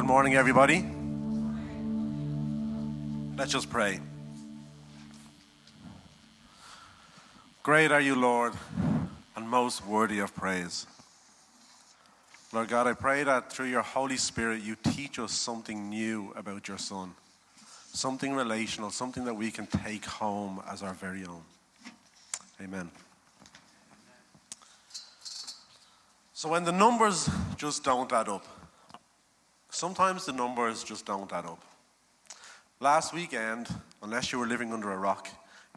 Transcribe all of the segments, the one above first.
Good morning, everybody. Let's just pray. Great are you, Lord, and most worthy of praise. Lord God, I pray that through your Holy Spirit, you teach us something new about your Son, something relational, something that we can take home as our very own. Amen. So when the numbers just don't add up, sometimes the numbers just don't add up. Last weekend, unless you were living under a rock,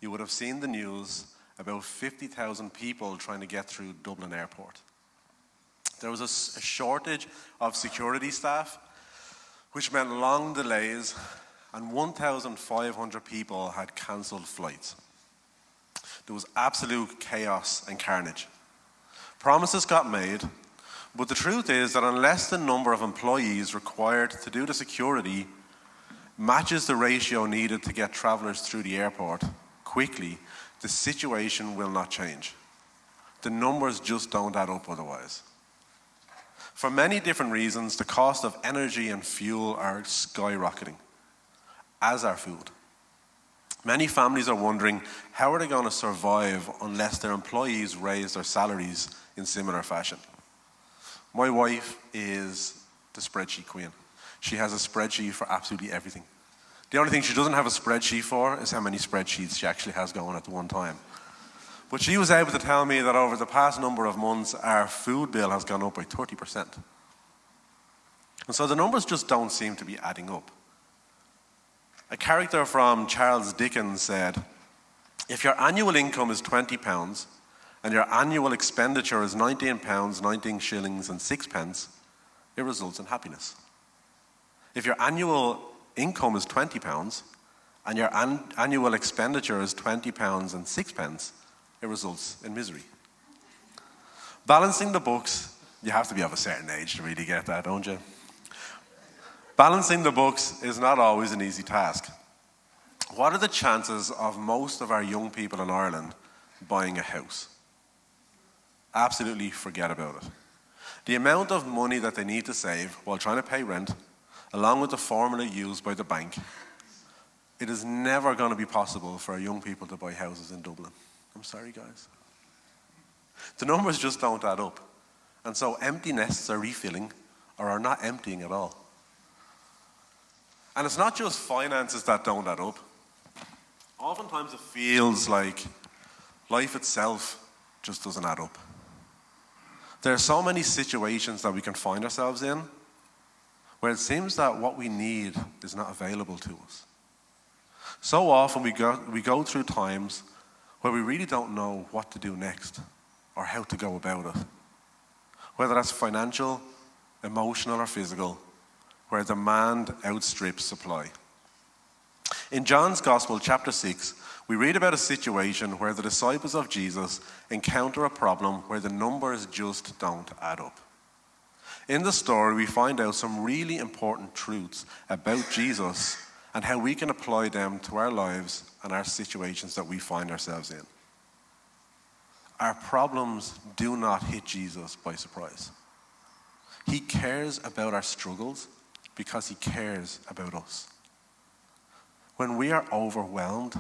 you would have seen the news about 50,000 people trying to get through Dublin Airport. There was a shortage of security staff, which meant long delays, and 1,500 people had cancelled flights. There was absolute chaos and carnage. Promises got made, but the truth is that unless the number of employees required to do the security matches the ratio needed to get travellers through the airport quickly, the situation will not change. The numbers just don't add up otherwise. For many different reasons, the cost of energy and fuel are skyrocketing, as are food. Many families are wondering how are they going to survive unless their employees raise their salaries in similar fashion. My wife is the spreadsheet queen. She has a spreadsheet for absolutely everything. The only thing she doesn't have a spreadsheet for is how many spreadsheets she actually has going at the one time. But she was able to tell me that over the past number of months, our food bill has gone up by 30%. And so the numbers just don't seem to be adding up. A character from Charles Dickens said, if your annual income is £20 and your annual expenditure is £19, 19 shillings and 6 pence, it results in happiness. If your annual income is £20 and your annual expenditure is £20 and 6 pence, it results in misery. Balancing the books, you have to be of a certain age to really get that, don't you? Balancing the books is not always an easy task. What are the chances of most of our young people in Ireland buying a house? Absolutely forget about it. The amount of money that they need to save while trying to pay rent, along with the formula used by the bank, it is never going to be possible for our young people to buy houses in Dublin. I'm sorry, guys. The numbers just don't add up. And so empty nests are refilling or are not emptying at all. And it's not just finances that don't add up. Oftentimes it feels like life itself just doesn't add up. There are so many situations that we can find ourselves in where it seems that what we need is not available to us. So often we go through times where we really don't know what to do next or how to go about it. Whether that's financial, emotional, or physical, where demand outstrips supply. In John's Gospel, chapter 6, we read about a situation where the disciples of Jesus encounter a problem where the numbers just don't add up. In the story, we find out some really important truths about Jesus and how we can apply them to our lives and our situations that we find ourselves in. Our problems do not hit Jesus by surprise. He cares about our struggles because he cares about us. When we are overwhelmed,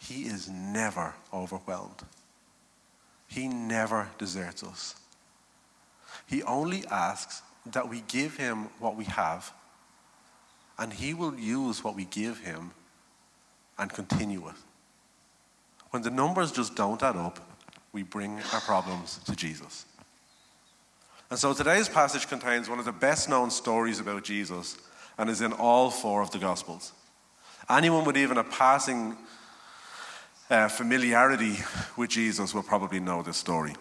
he is never overwhelmed. He never deserts us. He only asks that we give him what we have, and he will use what we give him and continue it. When the numbers just don't add up, we bring our problems to Jesus. And so today's passage contains one of the best known stories about Jesus and is in all four of the Gospels. Anyone with even a passing familiarity with Jesus will probably know this story.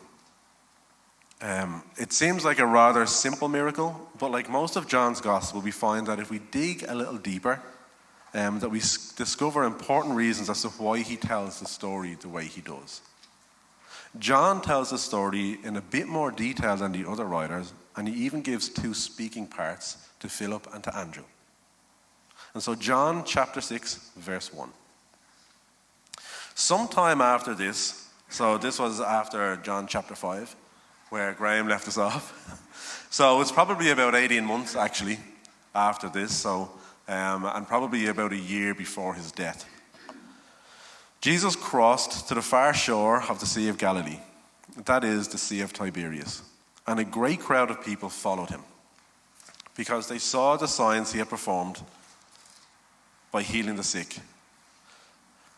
It seems like a rather simple miracle, but like most of John's Gospel, we find that if we dig a little deeper, that we discover important reasons as to why he tells the story the way he does. John tells the story in a bit more detail than the other writers, and he even gives two speaking parts to Philip and to Andrew. And so John chapter 6, verse 1. Sometime after this, so this was after John chapter 5, where Graham left us off. So it's probably about 18 months actually. after this, and probably about a year before his death. Jesus crossed to the far shore of the Sea of Galilee, that is the Sea of Tiberias, and a great crowd of people followed him because they saw the signs he had performed by healing the sick.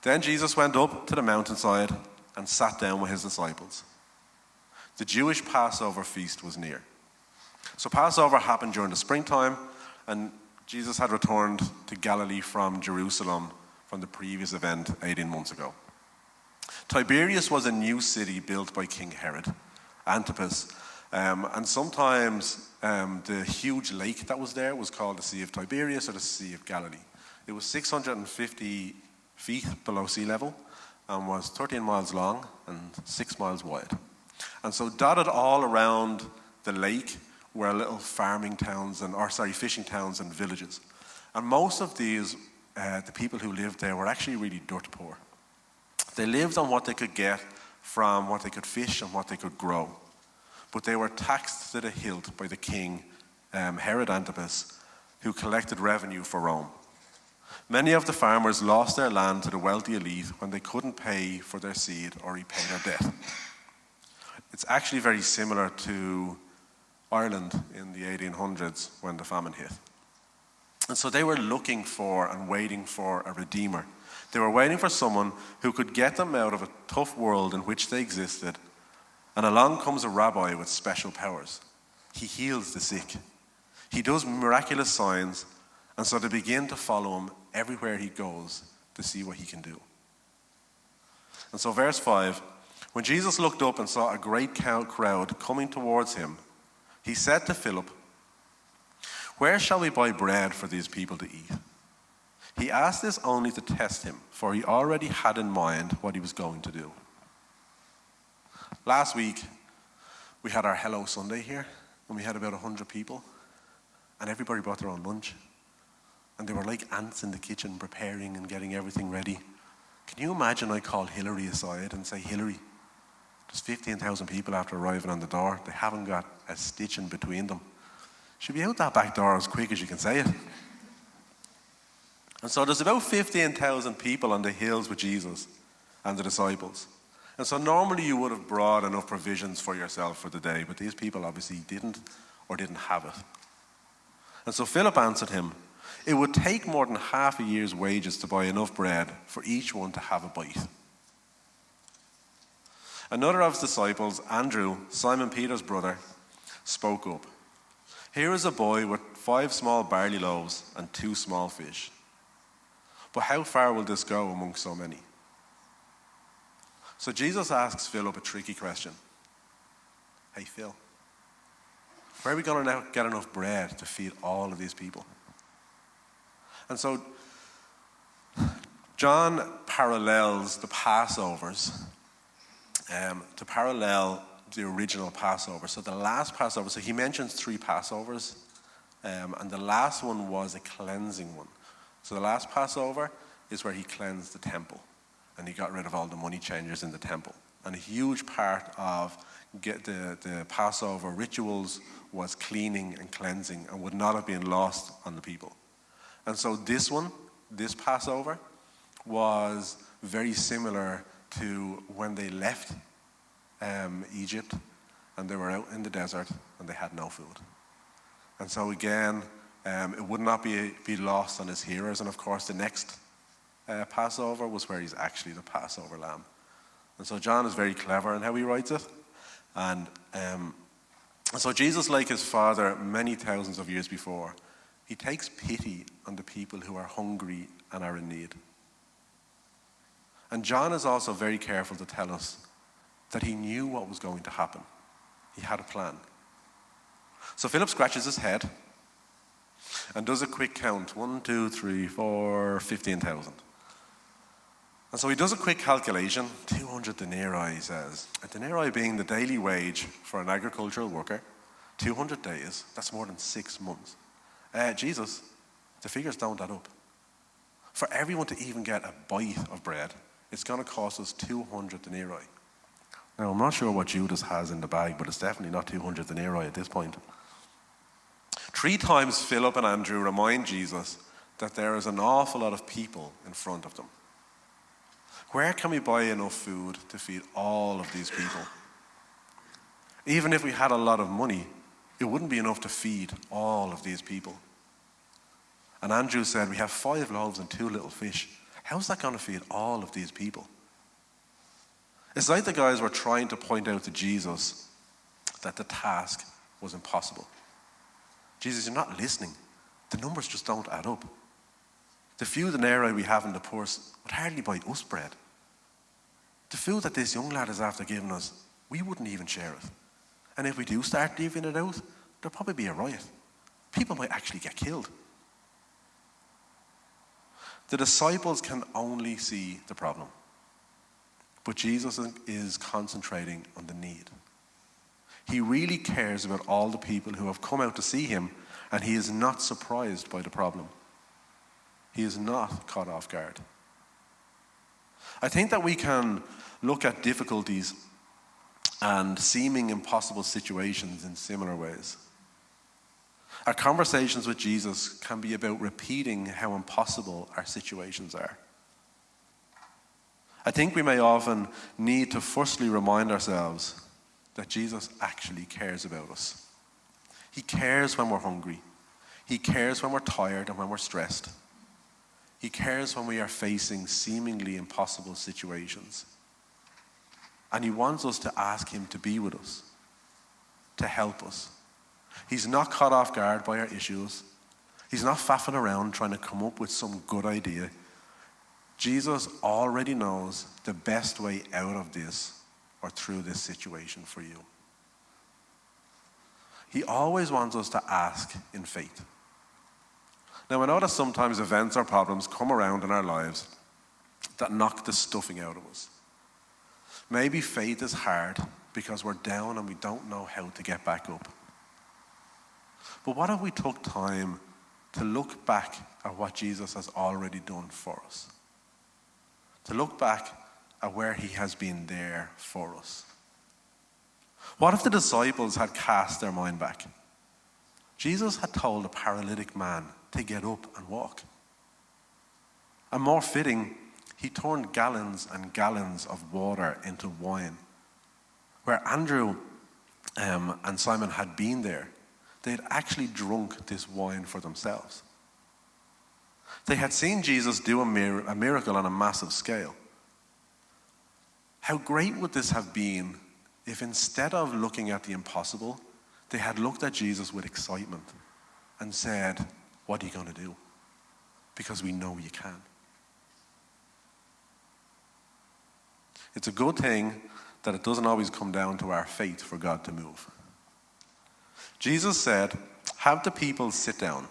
Then Jesus went up to the mountainside and sat down with his disciples. The Jewish Passover feast was near. So Passover happened during the springtime, and Jesus had returned to Galilee from Jerusalem from the previous event 18 months ago. Tiberias was a new city built by King Herod Antipas, and sometimes the huge lake that was there was called the Sea of Tiberias or the Sea of Galilee. It was 650 feet below sea level and was 13 miles long and 6 miles wide. And so dotted all around the lake were little fishing towns and villages. And most of these, the people who lived there were actually really dirt poor. They lived on what they could get from what they could fish and what they could grow. But they were taxed to the hilt by the king, Herod Antipas, who collected revenue for Rome. Many of the farmers lost their land to the wealthy elite when they couldn't pay for their seed or repay their debt. It's actually very similar to Ireland in the 1800s when the famine hit. And so they were looking for and waiting for a redeemer. They were waiting for someone who could get them out of a tough world in which they existed. And along comes a rabbi with special powers. He heals the sick. He does miraculous signs, and so they begin to follow him everywhere he goes to see what he can do. And so verse 5, when Jesus looked up and saw a great crowd coming towards him, he said to Philip, "Where shall we buy bread for these people to eat?" He asked this only to test him, for he already had in mind what he was going to do. Last week, we had our Hello Sunday here, and we had about 100 people, and everybody brought their own lunch. And they were like ants in the kitchen preparing and getting everything ready. Can you imagine I call Hillary aside and say, "Hillary, there's 15,000 people after arriving on the door. They haven't got a stitch in between them. Should be out that back door as quick as you can say it." And so there's about 15,000 people on the hills with Jesus and the disciples. And so normally you would have brought enough provisions for yourself for the day, but these people obviously didn't have it. And so Philip answered him, "It would take more than half a year's wages to buy enough bread for each one to have a bite." Another of his disciples, Andrew, Simon Peter's brother, spoke up. "Here is a boy with 5 small barley loaves and 2 small fish. But how far will this go among so many?" So Jesus asks Philip a tricky question. "Hey Phil, where are we going to get enough bread to feed all of these people?" And so John parallels the Passovers to parallel the original Passover. So the last Passover, so he mentions 3 Passovers, and the last one was a cleansing one. So the last Passover is where he cleansed the temple, and he got rid of all the money changers in the temple. And a huge part of the Passover rituals was cleaning and cleansing, and would not have been lost on the people. And so this Passover, was very similar to when they left Egypt and they were out in the desert and they had no food. And so again, it would not be lost on his hearers. And of course, the next Passover was where he's actually the Passover lamb. And so John is very clever in how he writes it. And so Jesus, like his father many thousands of years before, he takes pity on the people who are hungry and are in need. And John is also very careful to tell us that he knew what was going to happen. He had a plan. So Philip scratches his head and does a quick count. 1, 2, 3, 4, 15,000. And so he does a quick calculation. 200 denarii, he says. A denarii being the daily wage for an agricultural worker. 200 days, that's more than 6 months. Jesus, the figures don't add up. For everyone to even get a bite of bread, it's going to cost us 200 denarii. Now, I'm not sure what Judas has in the bag, but it's definitely not 200 denarii at this point. 3 times Philip and Andrew remind Jesus that there is an awful lot of people in front of them. Where can we buy enough food to feed all of these people? Even if we had a lot of money, it wouldn't be enough to feed all of these people. And Andrew said, we have 5 loaves and 2 little fish. How's that going to feed all of these people? It's like the guys were trying to point out to Jesus that the task was impossible. Jesus, you're not listening. The numbers just don't add up. The few denarii we have in the purse would hardly buy us bread. The food that this young lad is after giving us, we wouldn't even share it. And if we do start leaving it out, there'll probably be a riot. People might actually get killed. The disciples can only see the problem. But Jesus is concentrating on the need. He really cares about all the people who have come out to see him, and he is not surprised by the problem. He is not caught off guard. I think that we can look at difficulties and seeming impossible situations in similar ways. Our conversations with Jesus can be about repeating how impossible our situations are. I think we may often need to firstly remind ourselves that Jesus actually cares about us. He cares when we're hungry. He cares when we're tired and when we're stressed. He cares when we are facing seemingly impossible situations. And he wants us to ask him to be with us, to help us. He's not caught off guard by our issues. He's not faffing around trying to come up with some good idea. Jesus already knows the best way out of this or through this situation for you. He always wants us to ask in faith. Now, I know that sometimes events or problems come around in our lives that knock the stuffing out of us. Maybe faith is hard because we're down and we don't know how to get back up. But what if we took time to look back at what Jesus has already done for us? To look back at where he has been there for us. What if the disciples had cast their mind back? Jesus had told a paralytic man to get up and walk. And more fitting, he turned gallons and gallons of water into wine. Where Andrew and Simon had been there, they had actually drunk this wine for themselves. They had seen Jesus do a miracle on a massive scale. How great would this have been if instead of looking at the impossible, they had looked at Jesus with excitement and said, what are you going to do? Because we know you can. It's a good thing that it doesn't always come down to our faith for God to move. Jesus said, have the people sit down.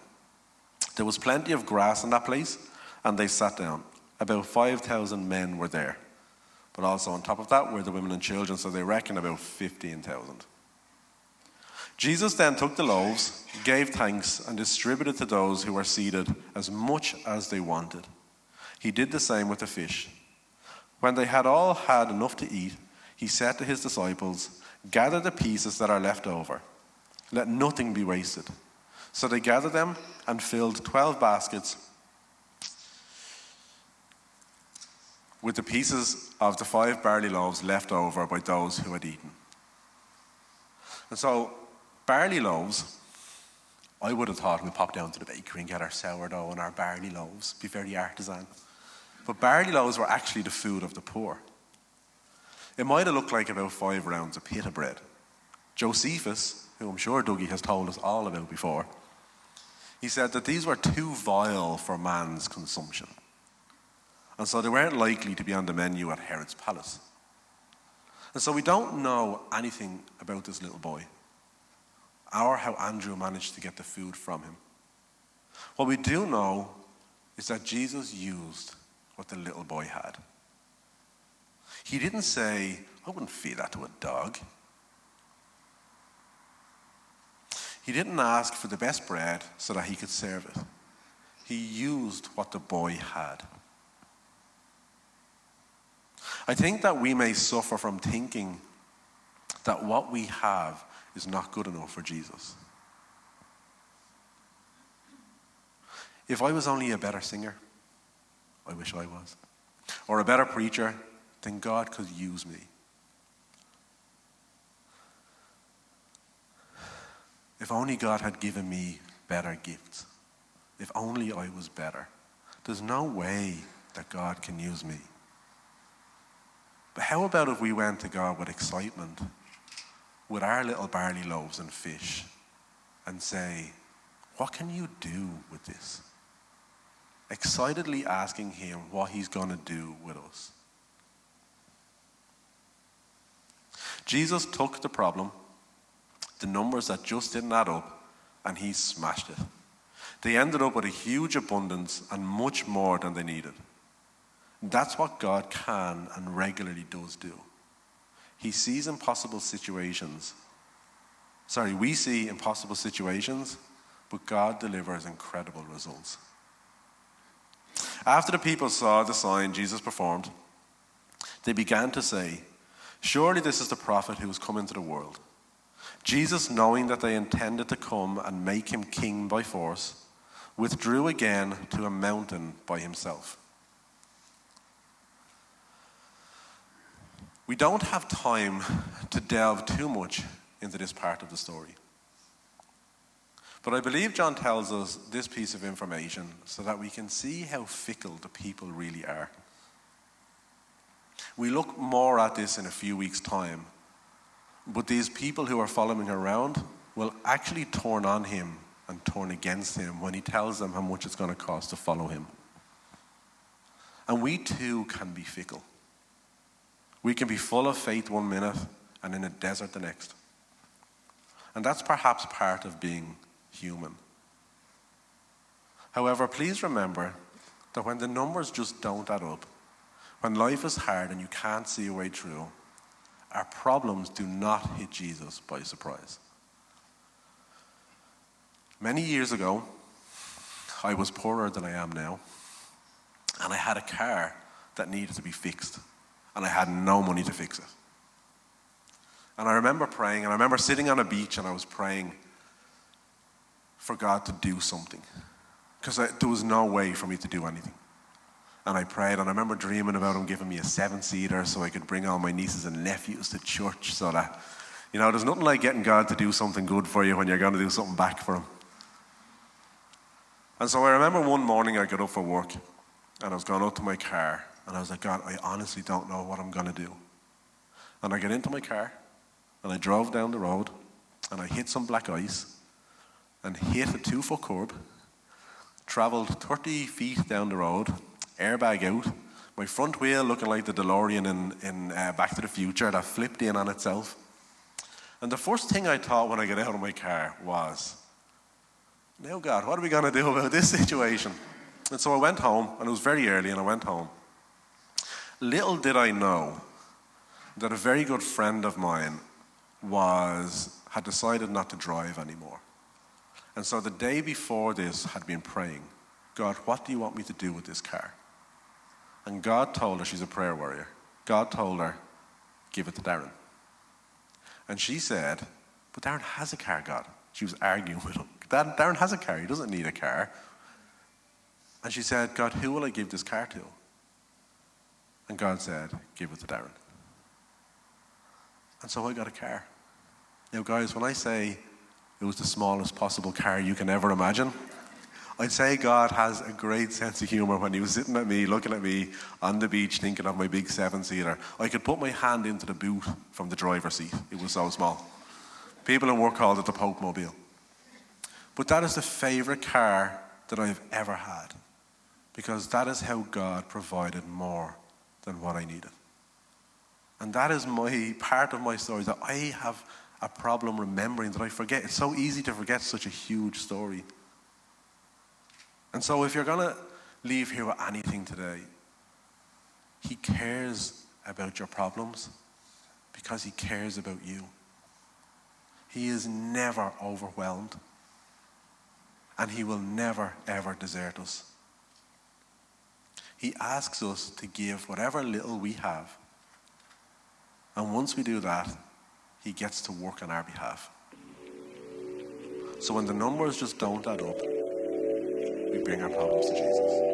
There was plenty of grass in that place, and they sat down. About 5,000 men were there. But also on top of that were the women and children, so they reckon about 15,000. Jesus then took the loaves, gave thanks, and distributed to those who were seated as much as they wanted. He did the same with the fish. When they had all had enough to eat, he said to his disciples, gather the pieces that are left over. Let nothing be wasted. So they gathered them and filled 12 baskets with the pieces of the 5 barley loaves left over by those who had eaten. And so, barley loaves, I would have thought we'd pop down to the bakery and get our sourdough and our barley loaves, be very artisan. But barley loaves were actually the food of the poor. It might have looked like about 5 rounds of pita bread. Josephus, who I'm sure Dougie has told us all about before, he said that these were too vile for man's consumption. And so they weren't likely to be on the menu at Herod's palace. And so we don't know anything about this little boy, or how Andrew managed to get the food from him. What we do know is that Jesus used what the little boy had. He didn't say, I wouldn't feed that to a dog. He didn't ask for the best bread so that he could serve it. He used what the boy had. I think that we may suffer from thinking that what we have is not good enough for Jesus. If I was only a better singer, I wish I was, or a better preacher, then God could use me. If only God had given me better gifts. If only I was better. There's no way that God can use me. But how about if we went to God with excitement, with our little barley loaves and fish, and say, what can you do with this? Excitedly asking him what he's going to do with us. Jesus took the problem, the numbers that just didn't add up, and he smashed it. They ended up with a huge abundance and much more than they needed. That's what God can and regularly does do. He sees impossible situations. We see impossible situations, but God delivers incredible results. After the people saw the sign Jesus performed, they began to say, surely this is the prophet who has come into the world. Jesus, knowing that they intended to come and make him king by force, withdrew again to a mountain by himself. We don't have time to delve too much into this part of the story. But I believe John tells us this piece of information so that we can see how fickle the people really are. We look more at this in a few weeks' time, but these people who are following around will actually turn on him and turn against him when he tells them how much it's going to cost to follow him. And we too can be fickle. We can be full of faith one minute and in a desert the next. And that's perhaps part of being human. However, please remember that when the numbers just don't add up, when life is hard and you can't see a way through, our problems do not hit Jesus by surprise. Many years ago, I was poorer than I am now, and I had a car that needed to be fixed, and I had no money to fix it. And I remember praying, and I remember sitting on a beach and I was praying for God to do something, because there was no way for me to do anything. And I prayed, and I remember dreaming about him giving me a 7-seater so I could bring all my nieces and nephews to church, so that, there's nothing like getting God to do something good for you when you're going to do something back for him. And so I remember one morning I got up for work, and I was going up to my car, and I was like, God, I honestly don't know what I'm going to do. And I got into my car, and I drove down the road, and I hit some black ice, and hit a 2-foot curb, traveled 30 feet down the road, airbag out, my front wheel looking like the DeLorean in Back to the Future that flipped in on itself. And the first thing I thought when I got out of my car was, now God, what are we going to do about this situation? And so I went home, and it was very early, and I went home. Little did I know that a very good friend of mine had decided not to drive anymore. And so the day before this had been praying, God, what do you want me to do with this car? And God told her, she's a prayer warrior, God told her, give it to Darren. And she said, but Darren has a car, God. She was arguing with him. Darren has a car, he doesn't need a car. And she said, God, who will I give this car to? And God said, give it to Darren. And so I got a car. Now guys, when I say it was the smallest possible car you can ever imagine, I'd say God has a great sense of humor when he was sitting at me, looking at me on the beach, thinking of my big 7-seater. I could put my hand into the boot from the driver's seat. It was so small. People in work called it the Pope Mobile. But that is the favorite car that I've ever had, because that is how God provided more than what I needed. And that is my part of my story, that I have a problem remembering, that I forget. It's so easy to forget such a huge story. And so if you're going to leave here with anything today, he cares about your problems because he cares about you. He is never overwhelmed, and he will never, ever desert us. He asks us to give whatever little we have, and once we do that, he gets to work on our behalf. So when the numbers just don't add up, we bring our problems to Jesus.